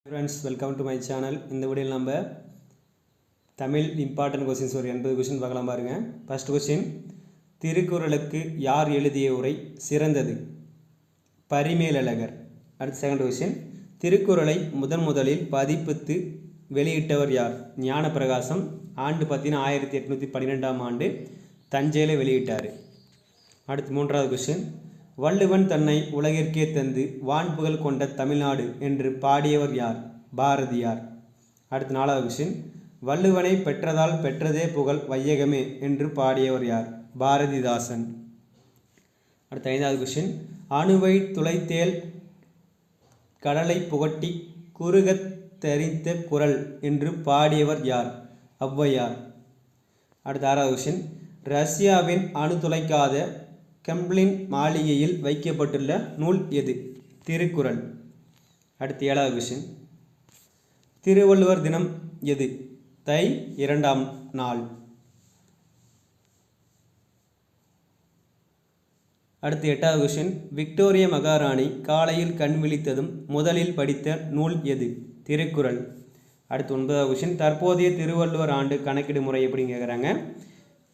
Friends, welcome to my channel. இந்த வீடியோல நம்ம தமிழ் இம்பார்ட்டன்ட் क्वेश्चंस ஒரு 80 क्वेश्चन பார்க்கலாம் பாருங்க. ஃபர்ஸ்ட் क्वेश्चन, திருக்குறளுக்கு யார் எழுதிய உரை சிறந்தது? பரிமேலழகர். அடுத்த செகண்ட் क्वेश्चन, திருக்குறளை முதலில் பதிப்பித்து வெளியிட்டவர் யார்? ஞானப்பிரகாசம். ஆண்டு பார்த்தீங்கன்னா 1812ஆம் ஆண்டு தஞ்சையில் வெளியிட்டார். அடுத்து மூன்றாவது क्वेश्चन, வள்ளுவன் தன்னை உலகிற்கே தந்து வான்புகழ் கொண்ட தமிழ்நாடு என்று பாடியவர் யார்? பாரதியார். அடுத்து நாலாவது क्वेश्चन, வள்ளுவனை பெற்றதால் பெற்றதே புகழ் வையகமே என்று பாடியவர் யார்? பாரதிதாசன். அடுத்து ஐந்தாவது क्वेश्चन, அணுவை துளைத்தேல் கடலை புகட்டி குறுகத் தரித்த குரல் என்று பாடியவர் யார்? ஔவையார். அடுத்து ஆறாவது क्वेश्चन, ரஷ்யாவின் அணு துளைக்காத கெம்ப்ளின் மாளிகையில் வைக்கப்பட்டுள்ள நூல் எது? திருக்குறள். அடுத்து ஏழாவது क्वेश्चन, திருவள்ளுவர் தினம் எது? தை 2ஆம் நாள். அடுத்து எட்டாவது क्वेश्चन, விக்டோரிய மகாராணி காலையில் கண் விழித்ததும் முதலில் படித்த நூல் எது? திருக்குறள். அடுத்து 9வது क्वेश्चन, தற்போதைய திருவள்ளுவர் ஆண்டு கணக்கீடு முறை எப்படின்னு கேட்குறாங்க.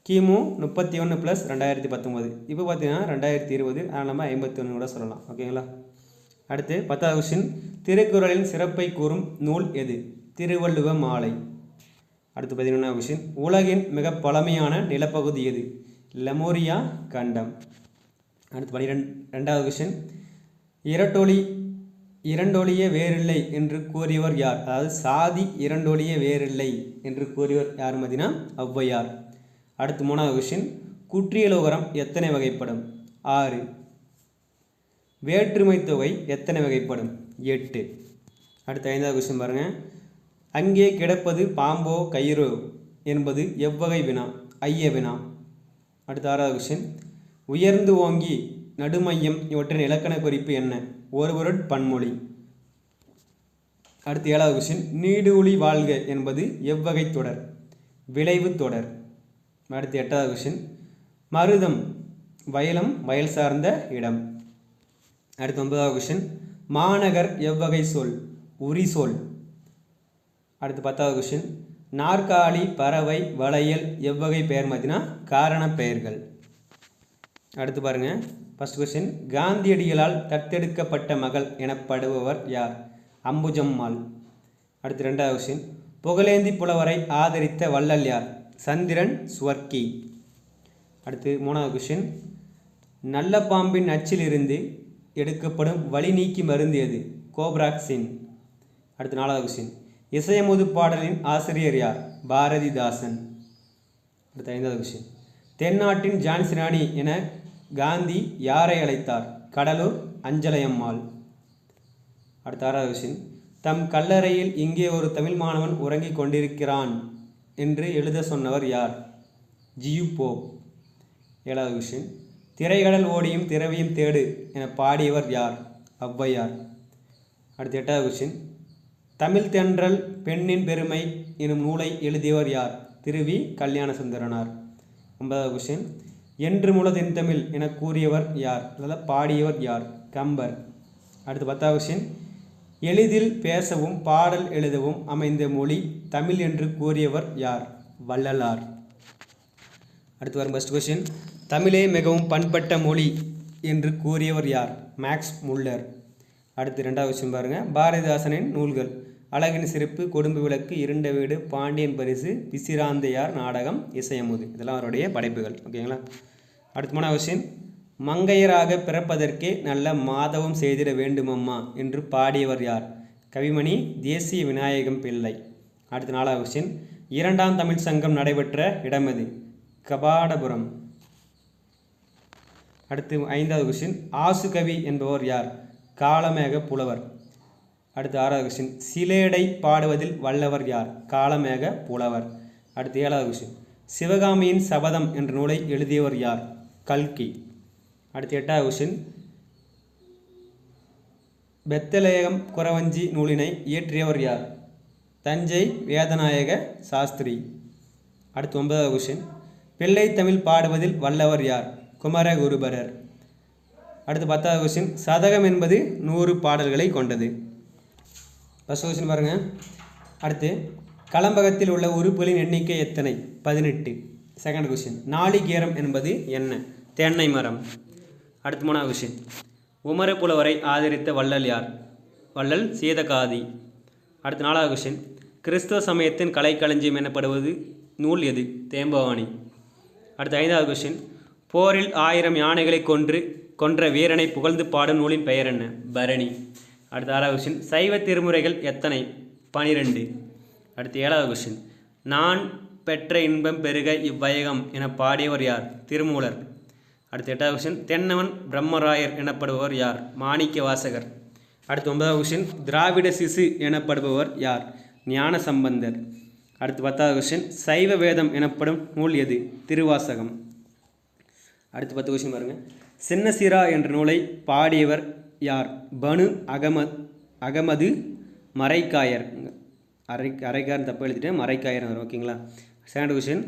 கிமு 31 + 2019. இப்போ பார்த்தீங்கன்னா 2020, அதனால் நம்ம 51 கூட சொல்லலாம். ஓகேங்களா? அடுத்து 10வது क्वेश्चन, திருக்குறளின் சிறப்பை கூறும் நூல் எது? திருவள்ளுவ மாலை. அடுத்து 11வது क्वेश्चन, உலகின் மிக பழமையான நிலப்பகுதி எது? லெமோரியா கண்டம். அடுத்து 12வது क्वेश्चन, இரண்டொழிய வேறில்லை என்று கூறியவர் யார்? அதாவது சாதி இரண்டொழிய வேறில்லை என்று கூறியவர் யார்? பார்த்தீங்கன்னா ஔவையார். அடுத்து 3வது क्वेश्चन, குற்றியலுகரம் எத்தனை வகைப்படும்? 6. வேற்றுமை தொகை எத்தனை வகைப்படும்? 8. அடுத்து 5வது क्वेश्चन பாருங்க, அங்கே கிடப்பது பாம்போ கயிறோ என்பது எவ்வகை வினா? ஐய வினா. அடுத்து 6வது क्वेश्चन, உயர்ந்து ஓங்கி நடுமையம் இவற்றின் இலக்கண குறிப்பு என்ன? ஒருவருட் பன்மொழி. அடுத்து 7வது क्वेश्चन, நீடூழி வாழ்க என்பது எவ்வகை தொடர்? விளைவு தொடர். அடுத்து 8வது क्वेश्चन, மருதம் வயலும் வயல் சார்ந்த இடம். அடுத்து 9வது क्वेश्चन, மாநகர் எவ்வகை சொல்? உரி சொல். அடுத்து 10வது क्वेश्चन, நாற்காலி பறவை வளையல் எவ்வகை பெயர்? பார்த்தீங்கன்னா காரண பெயர்கள். அடுத்து பாருங்க, ஃபர்ஸ்ட் क्वेश्चन, காந்தியடிகளால் தத்தெடுக்கப்பட்ட மகள் எனப்படுபவர் யார்? அம்புஜம்மாள். அடுத்து 2வது क्वेश्चन, புகழேந்தி புலவரை ஆதரித்த வள்ளல் யார்? சந்திரன் சுவர்க்கி. அடுத்து 3வது क्वेश्चन, நல்ல பாம்பின் நச்சிலிருந்து எடுக்கப்படும் வலி நீக்கி மருந்து எது? கோப்ராக்சின். அடுத்து 4வது क्वेश्चन, இசையமுது பாடலின் ஆசிரியர் யார்? பாரதிதாசன். அடுத்து 5வது क्वेश्चन, தென்னாட்டின் ஜான்சி ராணி என காந்தி யாரை அழைத்தார்? கடலூர் அஞ்சலையம்மாள். அடுத்து 6வது क्वेश्चन, தம் கல்லறையில் இங்கே ஒரு தமிழ் மாணவன் உறங்கிக் கொண்டிருக்கிறான் என்று எழுத சொன்னவர் யார்? G U Pope. 7வது क्वेश्चन, திரைகடல் ஓடியும் திரவியும் தேடு என பாடியவர் யார்? ஔவையார். அடுத்து 8வது क्वेश्चन, தமிழ் தென்றல் பெண்ணின் பெருமை எனும் நூலை எழுதியவர் யார்? திருவி கல்யாண சுந்தரனார். 9வது क्वेश्चन, என்று முளதென் தமிழ் என கூறியவர் யார்? அதில் பாடியவர் யார்? கம்பர். அடுத்து 10வது क्वेश्चन, எளிதில் பேசவும் பாடல் எழுதவும் அமைந்த மொழி தமிழ் என்று கூறியவர் யார்? வள்ளலார். அடுத்து வரும் ஃபர்ஸ்ட் क्वेश्चन, தமிழே மிகவும் பண்பட்ட மொழி என்று கூறியவர் யார்? Maths Muller. அடுத்து 2வது क्वेश्चन பாருங்க, பாரதிதாசனின் நூல்கள் அழகின் சிறப்பு, கொடும்பு விளக்கு, இருண்ட வீடு, பாண்டியன் பரிசு, பிசிராந்தையார் நாடகம், இசையமுது, இதெல்லாம் அவருடைய படைப்புகள். ஓகேங்களா? அடுத்து 3வது क्वेश्चन, மங்கையராக பிறப்பதற்கே நல்ல மாதவம் செய்திட வேண்டுமம்மா என்று பாடியவர் யார்? கவிமணி தேசிய விநாயகம் பிள்ளை. அடுத்து 4வது क्वेश्चन, இரண்டாம் தமிழ் சங்கம் நடைபெற்ற இடம் எது? கபாடபுரம். அடுத்து 5வது क्वेश्चन, ஆசு கவி என்பவர் யார்? காளமேக புலவர். அடுத்து 6வது क्वेश्चन, சிலேடை பாடுவதில் வல்லவர் யார்? காளமேக புலவர். அடுத்து 7வது क्वेश्चन, சிவகாமியின் சபதம் என்ற நூலை எழுதியவர் யார்? கல்கி. அடுத்து 8வது क्वेश्चन, பெத்தலேகம் குறவஞ்சி நூலினை இயற்றியவர் யார்? தஞ்சை வேதநாயக சாஸ்திரி. அடுத்து 9வது क्वेश्चन, பிள்ளை தமிழ் பாடுவதில் வல்லவர் யார்? குமரகுருபரர். அடுத்து 10வது क्वेश्चन, சதகம் என்பது 100 பாடல்களை கொண்டது. ஃபஸ்ட் கொஸ்டின் பாருங்கள். அடுத்து கலம்பகத்தில் உள்ள உறுப்புகளின் எண்ணிக்கை எத்தனை? 18. செகண்ட் கொஸ்டின் நாளிகேரம் என்பது என்ன? தென்னை மரம். அடுத்து 3வது கொஸ்டின் உமரப்புலவரை ஆதரித்த வள்ளல் யார்? வள்ளல் சீதகாதி. அடுத்து 4வது கொஸ்டின் கிறிஸ்துவ சமயத்தின் கலைக்களஞ்சியம் எனப்படுவது நூல் எது? தேம்பவாணி. அடுத்து 5வது கொஸ்டின் போரில் 1000 யானைகளை கொன்ற வீரனை புகழ்ந்து பாடும் நூலின் பெயர் என்ன? பரணி. அடுத்து 6வது கொஸ்டின் சைவ திருமுறைகள் எத்தனை? 12. அடுத்து 7வது கொஸ்டின் நான் பெற்ற இன்பம் பெருக இவ்வையகம் என பாடியவர் யார்? திருமூலர். அடுத்து 8வது கொஸ்டின் தென்னவன் பிரம்மராயர் எனப்படுபவர் யார்? மாணிக்க வாசகர். அடுத்து 9வது கொஸ்டின் திராவிட சிசு எனப்படுபவர் யார்? ஞான சம்பந்தர். அடுத்து 10வது கொஸ்டின் சைவ வேதம் எனப்படும் நூல் எது? திருவாசகம். அடுத்து 10 கொஸ்டின் பாருங்கள். சின்னசிரா என்ற நூலை பாடியவர் யார்? பனு அகமது மரைக்காயர். அரைக்காரன் தப்பு எழுதிட்டேன், மரைக்காயர் வரும். ஓகேங்களா. செகண்ட் கொஸ்டின்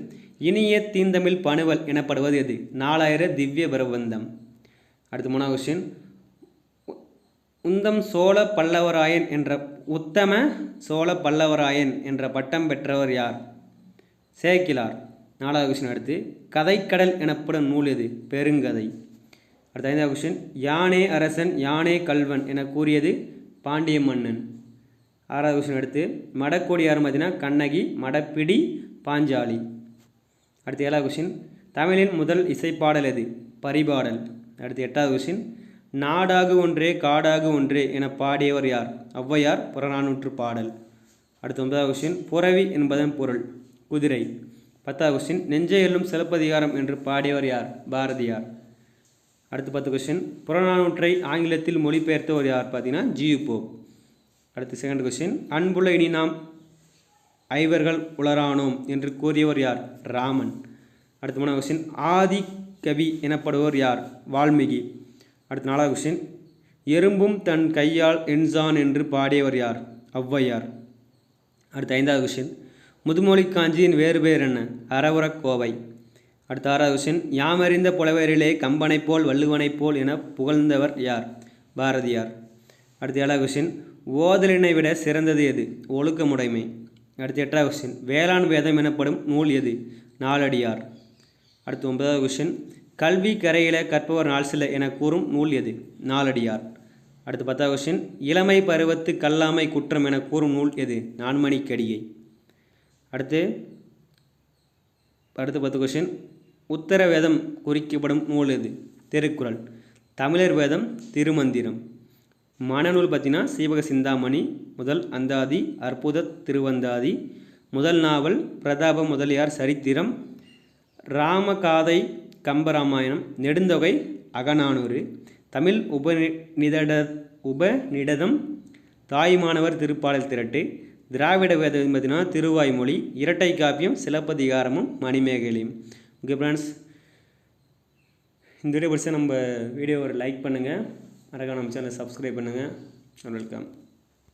இனிய தீந்தமிழ் பணுவல் எனப்படுவது எது? 4000 திவ்ய பிரபந்தம். அடுத்து 3வது கொஸ்டின் உத்தம சோழ பல்லவராயன் என்ற பட்டம் பெற்றவர் யார்? சேக்கிலார். 4வது கொஸ்டின் அடுத்து கதைக்கடல் எனப்படும் நூல் எது? பெருங்கதை. அடுத்து 5வது கொஸ்டின் யானே அரசன் யானே கல்வன் என கூறியது பாண்டிய மன்னன். 6வது கொஸ்டின் அடுத்து மடக்கோடி யார் மதினா? கண்ணகி. மடப்பிடி பாஞ்சாலி. அடுத்து 7வது கொஸ்டின் தமிழின் முதல் இசைப்பாடல் எது? பரிபாடல். அடுத்து 8வது கொஸ்டின் நாடாகு ஒன்றே காடாகு ஒன்றே என பாடியவர் யார்? ஔவையார். புறநானூற்று பாடல். அடுத்து 9வது கொஸ்டின் புரவி என்பதன் பொருள்? குதிரை. 10வது கொஸ்டின் நெஞ்சை எல்லும் சிலப்பதிகாரம் என்று பாடியவர் யார்? பாரதியார். அடுத்து 10 கொஸ்டின் புறநானூற்றை ஆங்கிலத்தில் மொழிபெயர்த்தவர் யார்? பார்த்தீங்கன்னா ஜியு போப். அடுத்து செகண்ட் கொஸ்டின் அன்புள்ள இனி நாம் ஐவர்கள் உளரானோம் என்று கூறியவர் யார்? ராமன். அடுத்து 3வது கொஸ்டின் ஆதி கவி எனப்படுவர் யார்? வால்மீகி. அடுத்து 4வது கொஸ்டின் எறும்பும் தன் கையால் என்சான் என்று பாடியவர் யார்? ஔவையார். அடுத்து 5வது கொஸ்டின் முதுமொழி காஞ்சியின் வேறு பேர் என்ன? அறவுரக் கோவை. அடுத்து 6வது கொஸ்டின் யாமறிந்த புலவரிலே கம்பனைப் போல் வள்ளுவனைப் போல் என புகழ்ந்தவர் யார்? பாரதியார். அடுத்து 7வது கொஸ்டின் ஓதலினை விட சிறந்தது எது? ஒழுக்கமுடைமை. அடுத்து 8வது கொஸ்டின் வேளாண் வேதம் எனப்படும் நூல் எது? நாலடியார். அடுத்து 9வது கொஸ்டின் கல்வி கரையில கற்பவர் நாள் சில என கூறும் நூல் எது? நாலடியார். அடுத்து 10வது கொஸ்டின் இளமை பருவத்து கல்லாமை குற்றம் என கூறும் நூல் எது? நான்மணிக்கடிகை. அடுத்து 10 கொஸ்டின் உத்தர வேதம் குறிக்கப்படும் நூல் எது? திருக்குறள். தமிழர் வேதம் திருமந்திரம். மனநூல் பார்த்தீங்கன்னா சீவக சிந்தாமணி, முதல் அந்தாதி, அற்புத திருவந்தாதி, முதல் நாவல் பிரதாப முதலியார் சரித்திரம், ராமகாதை கம்பராமாயணம், நெடுந்தொகை அகநானூறு, தமிழ் உபநிடதம், தாய்மானவர் திருப்பாடல் திரட்டு, திராவிட வேதம் பார்த்தீங்கன்னா திருவாய்மொழி, இரட்டை காப்பியம் சிலப்பதிகாரமும் மணிமேகலையும். ஓகே ஃப்ரெண்ட்ஸ், இந்த வீடியோ பிடிச்சா நம்ம வீடியோ ஒரு லைக் பண்ணுங்கள், மறக்காம நம்ம சேனலை சப்ஸ்கிரைப் பண்ணுங்கள். வெல்கம்.